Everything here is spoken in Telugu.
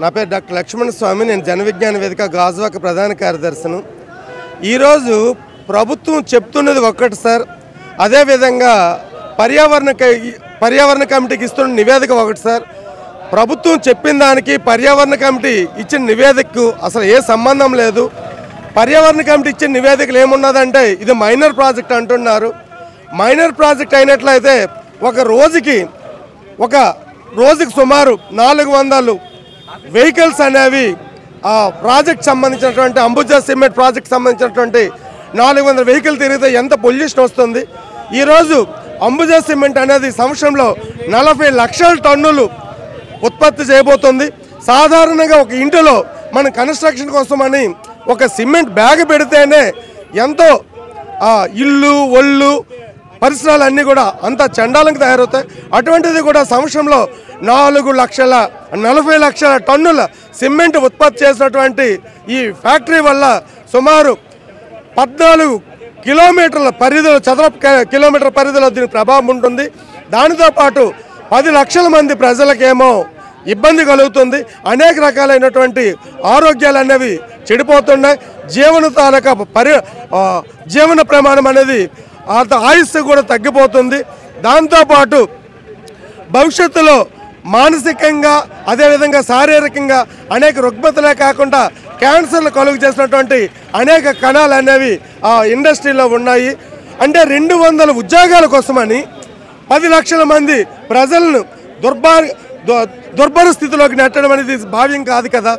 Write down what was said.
నా పేరు డాక్టర్ లక్ష్మణ స్వామి. నేను జన విజ్ఞాన వేదిక గాజువాక ప్రధాన కార్యదర్శిను. ఈరోజు ప్రభుత్వం చెప్తున్నది ఒక్కటి సార్, అదేవిధంగా పర్యావరణ కమిటీకి ఇస్తున్న నివేదిక ఒకటి సార్. ప్రభుత్వం చెప్పిన దానికి పర్యావరణ కమిటీ ఇచ్చిన నివేదికకు అసలు ఏ సంబంధం లేదు. పర్యావరణ కమిటీ ఇచ్చిన నివేదికలు ఏమున్నదంటే ఇది మైనర్ ప్రాజెక్ట్ అంటున్నారు. మైనర్ ప్రాజెక్ట్ అయినట్లయితే ఒక రోజుకి సుమారు 400 వెహికల్స్ అనేవి ఆ ప్రాజెక్ట్ సంబంధించినటువంటి అంబుజా సిమెంట్ ప్రాజెక్ట్ సంబంధించినటువంటి 400 వెహికల్ తిరిగితే ఎంత పొల్యూషన్ వస్తుంది. ఈరోజు అంబుజా సిమెంట్ అనేది సంవత్సరంలో 40 లక్షల టన్నులు ఉత్పత్తి చేయబోతుంది. సాధారణంగా ఒక ఇంటిలో మన కన్స్ట్రక్షన్ కోసమని ఒక సిమెంట్ బ్యాగ్ పెడితేనే ఎంతో ఇల్లు ఒళ్ళు పరిసరాలు అన్నీ కూడా అంత చండాలంగా తయారవుతాయి. అటువంటిది కూడా సంవత్సరంలో 40 లక్షల టన్నుల సిమెంట్ ఉత్పత్తి చేసినటువంటి ఈ ఫ్యాక్టరీ వల్ల సుమారు 14 కిలోమీటర్ల పరిధిలో చదరపు కిలోమీటర్ల పరిధిలో దీని ప్రభావం ఉంటుంది. దానితో పాటు 10 లక్షల మంది ప్రజలకేమో ఇబ్బంది కలుగుతుంది. అనేక రకాలైనటువంటి ఆరోగ్యాలు అనేవి చెడిపోతున్నాయి. జీవన ప్రమాణం అనేది ఆయుస్సు కూడా తగ్గిపోతుంది. దాంతోపాటు భవిష్యత్తులో మానసికంగా అదేవిధంగా శారీరకంగా అనేక రుగ్మతలే కాకుండా క్యాన్సర్లు కలుగు చేసినటువంటి అనేక కణాలు అనేవి ఆ ఇండస్ట్రీలో ఉన్నాయి. అంటే 200 ఉద్యోగాల కోసమని 10 లక్షల మంది ప్రజలను దుర్భర స్థితిలోకి నెట్టడం అనేది భావ్యం కాదు కదా.